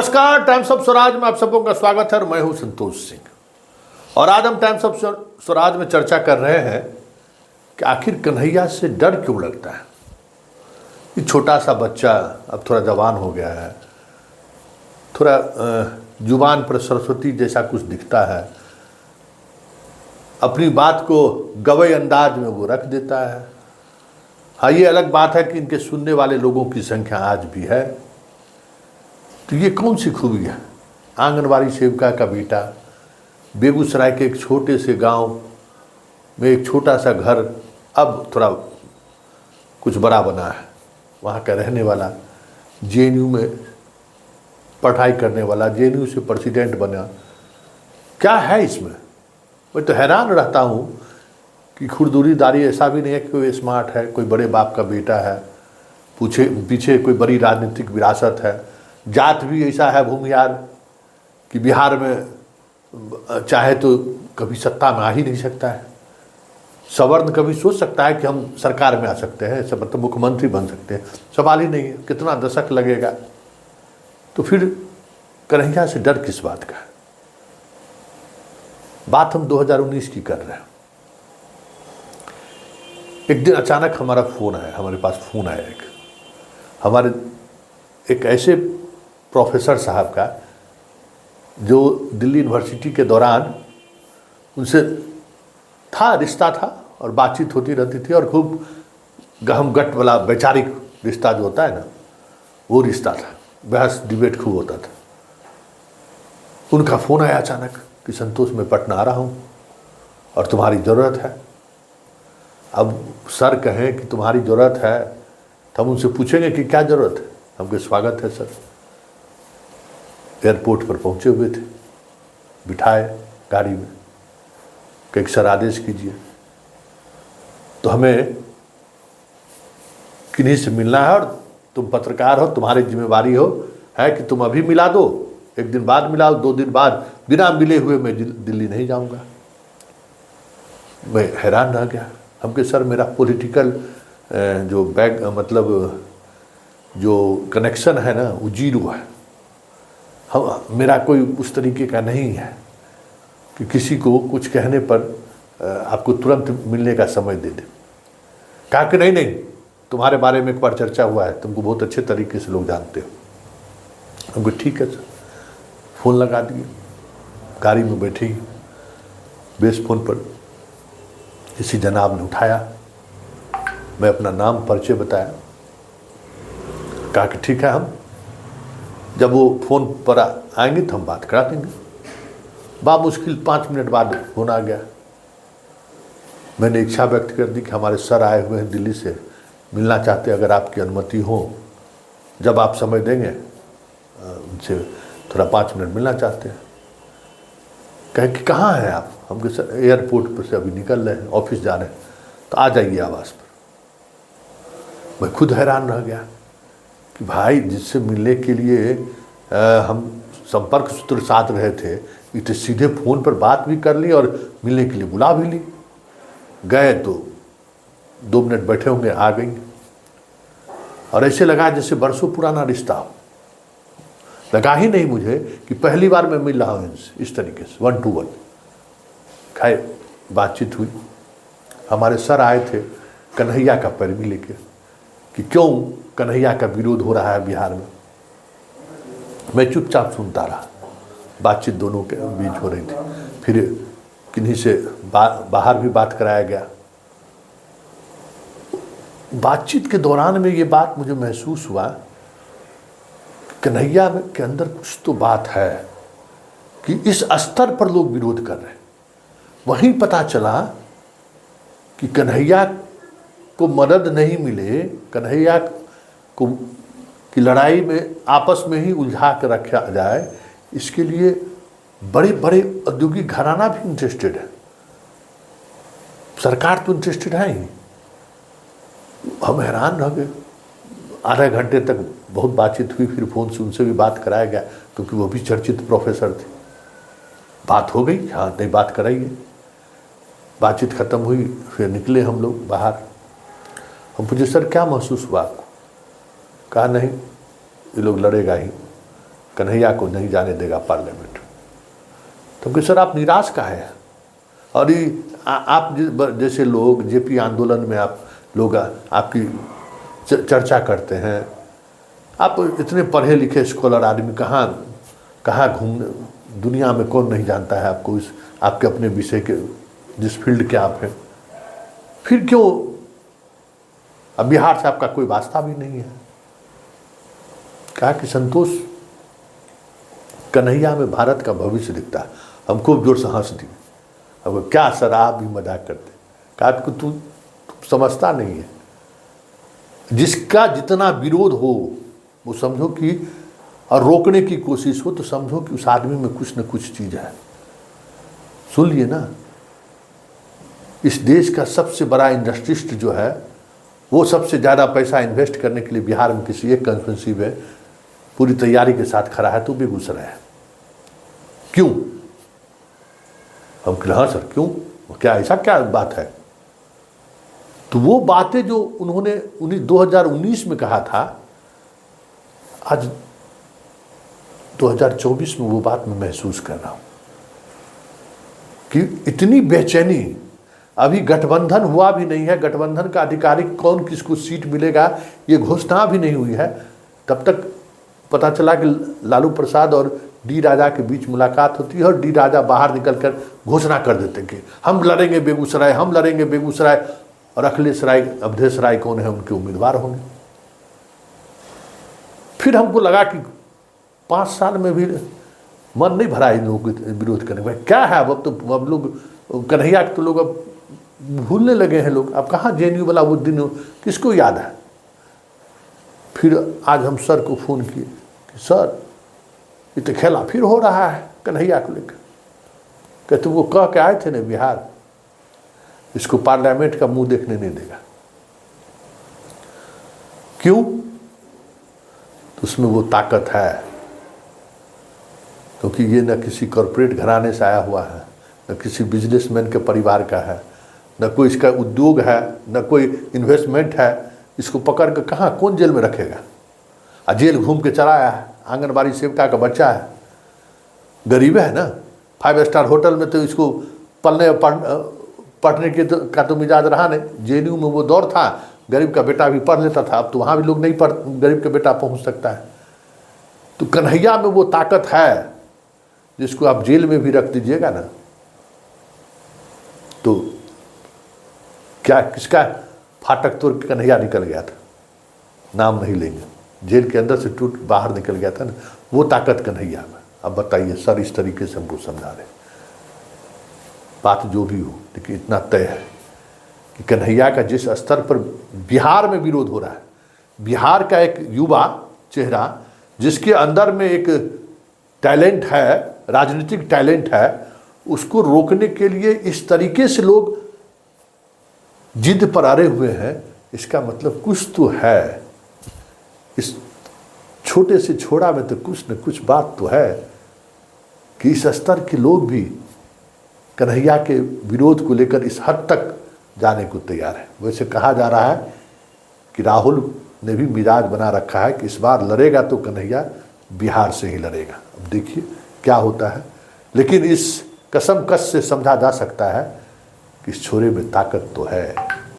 नमस्कार, times of Swaraj में आप सबों का स्वागत है और मैं हूं संतोष सिंह। और आज हम टाइम्स ऑफ स्वराज में चर्चा कर रहे हैं कि आखिर कन्हैया से डर क्यों लगता है। ये छोटा सा बच्चा अब थोड़ा जवान हो गया है, थोड़ा जुबान पर सरस्वती जैसा कुछ दिखता है, अपनी बात को गवई अंदाज में वो रख देता है। हाँ, ये अलग बात है कि इनके सुनने वाले लोगों की संख्या आज भी है। तो ये कौन सी खूबी है? आंगनबाड़ी सेविका का बेटा, बेगूसराय के एक छोटे से गांव में एक छोटा सा घर, अब थोड़ा कुछ बड़ा बना है, वहाँ का रहने वाला, जेएनयू में पढ़ाई करने वाला, जेएनयू से प्रेसिडेंट बना। क्या है इसमें? मैं तो हैरान रहता हूँ कि खुरदुरीदारी ऐसा भी नहीं है कि कोई स्मार्ट है, कोई बड़े बाप का बेटा है, पीछे कोई बड़ी राजनीतिक विरासत है। जात भी ऐसा है भूमिहार कि बिहार में चाहे तो कभी सत्ता में आ ही नहीं सकता है। सवर्ण कभी सोच सकता है कि हम सरकार में आ सकते हैं, सब मतलब मुख्यमंत्री बन सकते हैं, सवाल ही नहीं है। कितना दशक लगेगा। तो फिर कन्हैया से डर किस बात का है? बात हम 2019 की कर रहे हैं। एक दिन अचानक हमारा फ़ोन आया, हमारे पास फ़ोन आया हमारे एक ऐसे प्रोफेसर साहब का जो दिल्ली यूनिवर्सिटी के दौरान उनसे रिश्ता था और बातचीत होती रहती थी, और खूब गहम गट वाला वैचारिक रिश्ता जो होता है ना, वो रिश्ता था, बहस डिबेट खूब होता था। उनका फ़ोन आया अचानक कि संतोष, मैं पटना आ रहा हूँ और तुम्हारी ज़रूरत है। अब सर कहें कि तुम्हारी ज़रूरत है तो हम उनसे पूछेंगे कि क्या ज़रूरत है। हमके स्वागत है सर। एयरपोर्ट पर पहुंचे हुए थे, बिठाए गाड़ी में, कि सर आदेश कीजिए। तो हमें किन्हीं से मिलना है और तुम पत्रकार हो, तुम्हारी जिम्मेवारी है कि तुम अभी मिला दो, एक दिन बाद मिलाओ, 2 दिन बाद, बिना मिले हुए मैं दिल्ली नहीं जाऊंगा। मैं हैरान रह गया। हमके सर, मेरा पॉलिटिकल जो मतलब जो कनेक्शन है ना, वो जीरो है। मेरा कोई उस तरीके का नहीं है कि किसी को कुछ कहने पर आपको तुरंत मिलने का समय दे दे। कहा कि नहीं, तुम्हारे बारे में एक बार चर्चा हुआ है, तुमको बहुत अच्छे तरीके से लोग जानते हो। हमको ठीक है सर। फ़ोन लगा दिए, गाड़ी में बैठी, बेस फ़ोन पर किसी जनाब ने उठाया। मैं अपना नाम परिचय बताया, कहा कि ठीक है, हम जब वो फ़ोन पर आएंगे तो हम बात करा देंगे। मुश्किल 5 मिनट बाद फ़ोन आ गया। मैंने इच्छा व्यक्त कर दी कि हमारे सर आए हुए हैं दिल्ली से, मिलना चाहते हैं, अगर आपकी अनुमति हो, जब आप समय देंगे उनसे थोड़ा 5 मिनट मिलना चाहते हैं। कहे कि कहाँ हैं आप? हम कहे सर एयरपोर्ट पर से अभी निकल रहे हैं, ऑफिस जा रहे हैं, तो आ जाइए आवास पर। मैं खुद हैरान रह गया कि भाई, जिससे मिलने के लिए हम संपर्क सूत्र साध रहे थे, इतने सीधे फ़ोन पर बात भी कर ली और मिलने के लिए बुला भी ली। गए तो 2 मिनट बैठे होंगे, आ गई, और ऐसे लगा जैसे बरसों पुराना रिश्ता हो। लगा ही नहीं मुझे कि पहली बार मैं मिल रहा हूँ इनसे इस तरीके से, 1 to 1। खैर, बातचीत हुई। हमारे सर आए थे कन्हैया का पैरवी लेके कि क्यों कन्हैया का विरोध हो रहा है बिहार में। मैं चुपचाप सुनता रहा। बातचीत दोनों के बीच हो रही थी। फिर किन्हीं से बाहर भी बात कराया गया। बातचीत के दौरान में ये बात मुझे महसूस हुआ, कन्हैया के अंदर कुछ तो बात है कि इस स्तर पर लोग विरोध कर रहे हैं। वहीं पता चला कि कन्हैया को मदद नहीं मिले, कन्हैया को की लड़ाई में आपस में ही उलझा कर रखा जाए, इसके लिए बड़े बड़े औद्योगिक घराना भी इंटरेस्टेड है। सरकार तो इंटरेस्टेड है ही। हम हैरान रह गए। आधे घंटे तक बहुत बातचीत हुई। फिर फ़ोन से उनसे भी बात कराया गया, क्योंकि वो भी चर्चित प्रोफेसर थे। बात हो गई, हाँ नहीं बात कराइए। बातचीत ख़त्म हुई, फिर निकले हम लोग बाहर। हम पूछे सर क्या महसूस हुआ आपको? कहा नहीं, ये लोग लड़ेगा ही। कन्हैया को नहीं जाने देगा पार्लियामेंट। तो कि सर आप निराश काहे हैं? और ये आप जैसे लोग जेपी आंदोलन में आप लोग आपकी चर्चा करते हैं, आप इतने पढ़े लिखे स्कॉलर आदमी, कहाँ घूम दुनिया में कौन नहीं जानता है आपको, इस आपके अपने विषय के जिस फील्ड के आप हैं, फिर क्यों अब बिहार से आपका कोई वास्ता भी नहीं है? कहा कि संतोष कन्हैया में भारत का भविष्य दिखता है। हम खूब जोर से हंस दिए। अब क्या सर आप भी मजाक करते? कहा कि तू समझता नहीं है, जिसका जितना विरोध हो वो समझो कि, और रोकने की कोशिश हो तो समझो कि उस आदमी में कुछ न कुछ चीज़ है। सुन लिए ना, इस देश का सबसे बड़ा इंडस्ट्रिस्ट जो है वो सबसे ज़्यादा पैसा इन्वेस्ट करने के लिए बिहार में किसी एक कॉन्फ्रेंसिव में पूरी तैयारी के साथ खड़ा है तो बेगूसराय है। क्यों? हम कहा हाँ सर क्यों, क्या ऐसा क्या बात है? तो वो बातें जो उन्होंने 2019 में कहा था, आज 2024 में वो बात मैं महसूस कर रहा हूँ कि इतनी बेचैनी। अभी गठबंधन हुआ भी नहीं है, गठबंधन का आधिकारिक कौन किसको सीट मिलेगा ये घोषणा भी नहीं हुई है। तब तक पता चला कि लालू प्रसाद और डी राजा के बीच मुलाकात होती है और डी राजा बाहर निकलकर घोषणा कर देते कि हम लड़ेंगे बेगूसराय, हम लड़ेंगे बेगूसराय, और अखिलेश राय, अवधेश राय कौन है उनके उम्मीदवार होंगे। फिर हमको लगा कि 5 साल में भी मन नहीं भरा इन लोगों के विरोध करने में। क्या है अब लोग कन्हैया के तो लोग अब भूलने लगे हैं लोग। अब कहाँ जेएनयू वाला वो दिन किसको याद है? फिर आज हम सर को फ़ोन किए कि सर ये तो खेला फिर हो रहा है कन्हैया को लेकर। कहते वो कह के आए थे ना बिहार, इसको पार्लियामेंट का मुंह देखने नहीं देगा। क्यों? तो उसमें वो ताकत है, क्योंकि ये न किसी कॉरपोरेट घराने से आया हुआ है, न किसी बिजनेसमैन के परिवार का है, न कोई इसका उद्योग है, न कोई इन्वेस्टमेंट है। इसको पकड़ कर कहाँ कौन जेल में रखेगा? जेल घूम के चला आया है, आंगनबाड़ी सेविका का बच्चा है, गरीब है ना, 5 स्टार होटल में तो इसको पढ़ने के का तो मिजाज रहा नहीं। जेएनयू में वो दौर था, गरीब का बेटा भी पढ़ लेता था, अब तो वहाँ भी लोग नहीं गरीब का बेटा पहुँच सकता है। तो कन्हैया में वो ताकत है जिसको आप जेल में भी रख दीजिएगा ना, तो क्या किसका फाटक तोड़ के कन्हैया निकल गया था, नाम नहीं लेंगे, जेल के अंदर से टूट बाहर निकल गया था ना, वो ताकत कन्हैया में। अब बताइए सर, इस तरीके से हमको समझा रहे, बात जो भी हो, लेकिन इतना तय है कि कन्हैया का जिस स्तर पर बिहार में विरोध हो रहा है, बिहार का एक युवा चेहरा जिसके अंदर में एक टैलेंट है, राजनीतिक टैलेंट है, उसको रोकने के लिए इस तरीके से लोग जिद पर अड़े हुए हैं। इसका मतलब कुछ तो है, इस छोटे से छोड़ा में तो कुछ न कुछ बात तो है कि इस स्तर के लोग भी कन्हैया के विरोध को लेकर इस हद तक जाने को तैयार है। वैसे कहा जा रहा है कि राहुल ने भी मिजाज बना रखा है कि इस बार लड़ेगा तो कन्हैया बिहार से ही लड़ेगा। अब देखिए क्या होता है, लेकिन इस कसम कस से समझा जा सकता है कि इस छोरे में ताकत तो है।